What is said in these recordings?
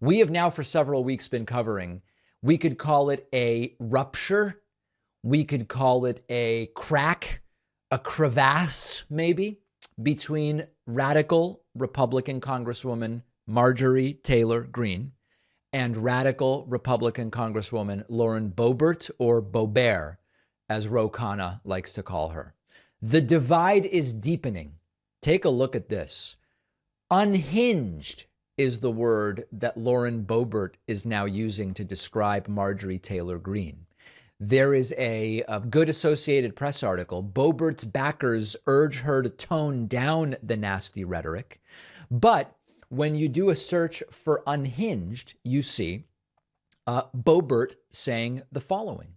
we have now for several weeks been covering. We could call it a rupture. We could call it a crack, a crevasse, maybe, between radical Republican Congresswoman Marjorie Taylor Greene and radical Republican Congresswoman Lauren Boebert, or Boebert, as Ro Khanna likes to call her. The divide is deepening. Take a look at this. Unhinged is the word that Lauren Boebert is now using to describe Marjorie Taylor Greene. There is a good Associated Press article. Boebert's backers urge her to tone down the nasty rhetoric. But when you do a search for Unhinged, you see Boebert saying the following.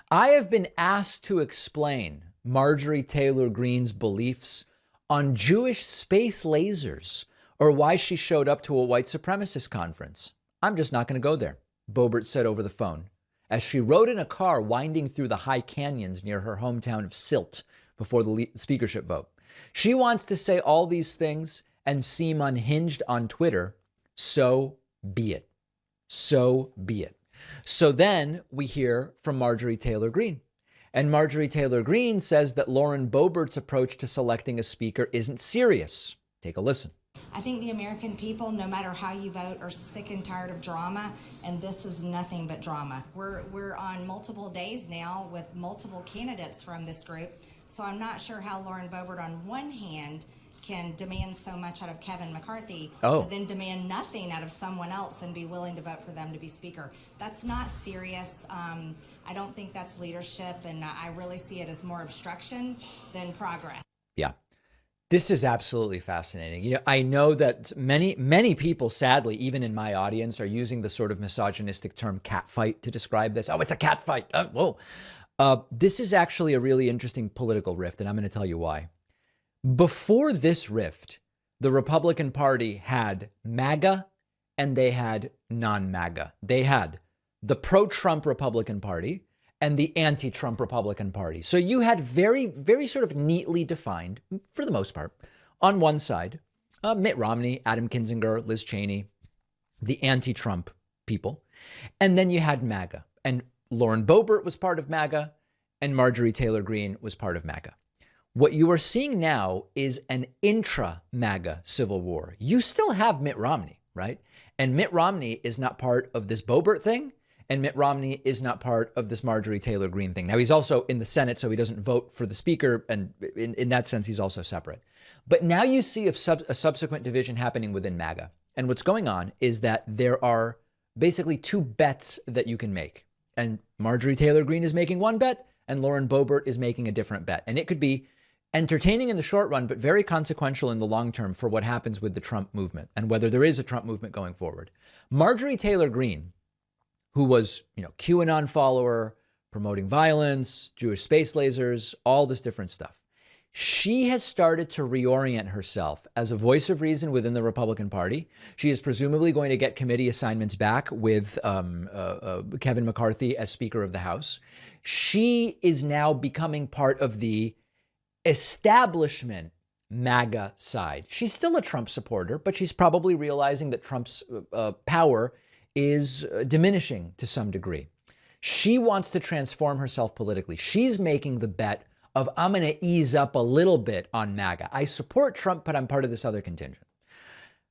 I have been asked to explain Marjorie Taylor Greene's beliefs on Jewish space lasers or why she showed up to a white supremacist conference. I'm just not going to go there, Boebert said over the phone, as she rode in a car winding through the high canyons near her hometown of Silt before the speakership vote. She wants to say all these things and seem unhinged on Twitter. So be it. So be it. So then we hear from Marjorie Taylor Greene. And Marjorie Taylor Greene says that Lauren Boebert's approach to selecting a speaker isn't serious. Take a listen. I think the American people, no matter how you vote, are sick and tired of drama, and this is nothing but drama. We're on multiple days now with multiple candidates from this group, so I'm not sure how Lauren Boebert, on one hand, can demand so much out of Kevin McCarthy, but then demand nothing out of someone else and be willing to vote for them to be speaker. That's not serious. I don't think that's leadership, and I really see it as more obstruction than progress. Yeah. This is absolutely fascinating. You know, I know that many people, sadly, even in my audience, are using the sort of misogynistic term catfight to describe this. Oh, it's a catfight. Whoa. This is actually a really interesting political rift, and I'm going to tell you why. Before this rift, the Republican Party had MAGA and they had non-MAGA. They had the pro-Trump Republican Party and the anti-Trump Republican Party. So you had very, very sort of neatly defined, for the most part, on one side, Mitt Romney, Adam Kinzinger, Liz Cheney, the anti-Trump people. And then you had MAGA. And Lauren Boebert was part of MAGA, and Marjorie Taylor Greene was part of MAGA. What you are seeing now is an intra-MAGA civil war. You still have Mitt Romney, right? And Mitt Romney is not part of this Boebert thing. And Mitt Romney is not part of this Marjorie Taylor Greene thing. Now, he's also in the Senate, so he doesn't vote for the speaker. And in that sense, he's also separate. But now you see a subsequent division happening within MAGA. And what's going on is that there are basically two bets that you can make. And Marjorie Taylor Greene is making one bet, and Lauren Boebert is making a different bet. And it could be entertaining in the short run, but very consequential in the long term for what happens with the Trump movement and whether there is a Trump movement going forward. Marjorie Taylor Greene, who was, QAnon follower, promoting violence, Jewish space lasers, all this different stuff. She has started to reorient herself as a voice of reason within the Republican Party. She is presumably going to get committee assignments back with Kevin McCarthy as Speaker of the House. She is now becoming part of the establishment MAGA side. She's still a Trump supporter, but she's probably realizing that Trump's power is diminishing to some degree. She wants to transform herself politically. She's making the bet of, I'm going to ease up a little bit on MAGA. I support Trump, but I'm part of this other contingent.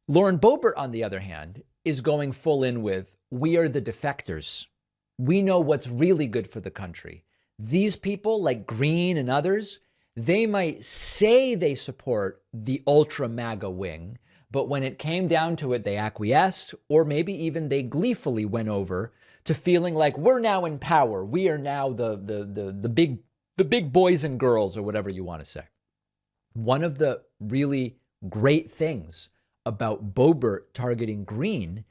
Lauren Boebert, on the other hand, is going full in with, we are the defectors. We know what's really good for the country. These people like Greene and others, they might say they support the ultra MAGA wing, but when it came down to it, they acquiesced, or maybe even they gleefully went over to feeling like we're now in power. We are now the big boys and girls, or whatever you want to say. One of the really great things about Boebert targeting Greene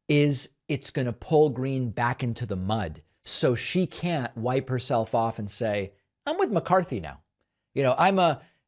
is it's going to pull Greene back into the mud, so she can't wipe herself off and say, I'm with McCarthy now. I'm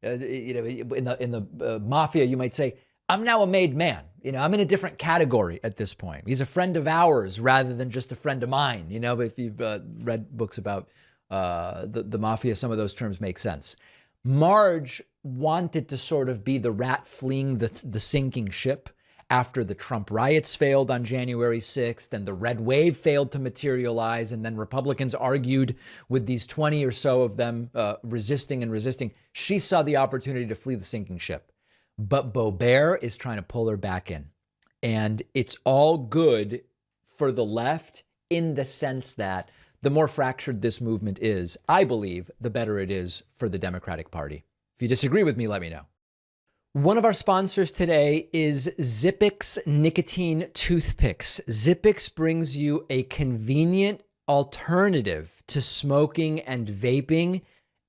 in the mafia, you might say, I'm now a made man. I'm in a different category at this point. He's a friend of ours rather than just a friend of mine. If you've read books about the mafia, some of those terms make sense. Marge wanted to sort of be the rat fleeing the sinking ship after the Trump riots failed on January 6th and the red wave failed to materialize. And then Republicans argued with these 20 or so of them resisting. She saw the opportunity to flee the sinking ship. But Boebert is trying to pull her back in. And it's all good for the left in the sense that the more fractured this movement is, I believe, the better it is for the Democratic Party. If you disagree with me, let me know. One of our sponsors today is Zippix Nicotine Toothpicks. Zippix brings you a convenient alternative to smoking and vaping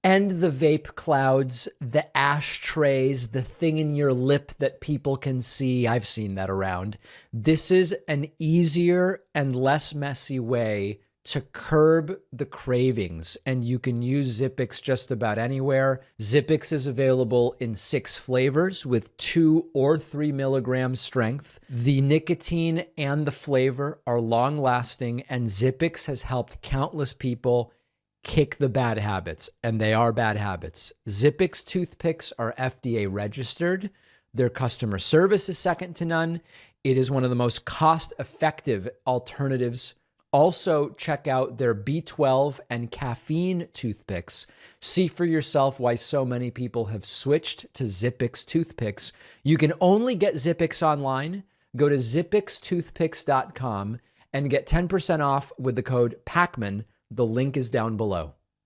and the vape clouds, the ashtrays, the thing in your lip that people can see. I've seen that around. This is an easier and less messy way to curb the cravings, and you can use Zippix just about anywhere. Zippix is available in 6 flavors with 2 or 3 milligrams strength. The nicotine and the flavor are long-lasting, and Zippix has helped countless people kick the bad habits, and they are bad habits. Zippix toothpicks are FDA registered. Their customer service is second to none. It is one of the most cost-effective alternatives. Also, check out their B12 and caffeine toothpicks. See for yourself why so many people have switched to Zippix toothpicks. You can only get Zippix online. Go to zippixtoothpicks.com and get 10% off with the code PACMAN. The link is down below.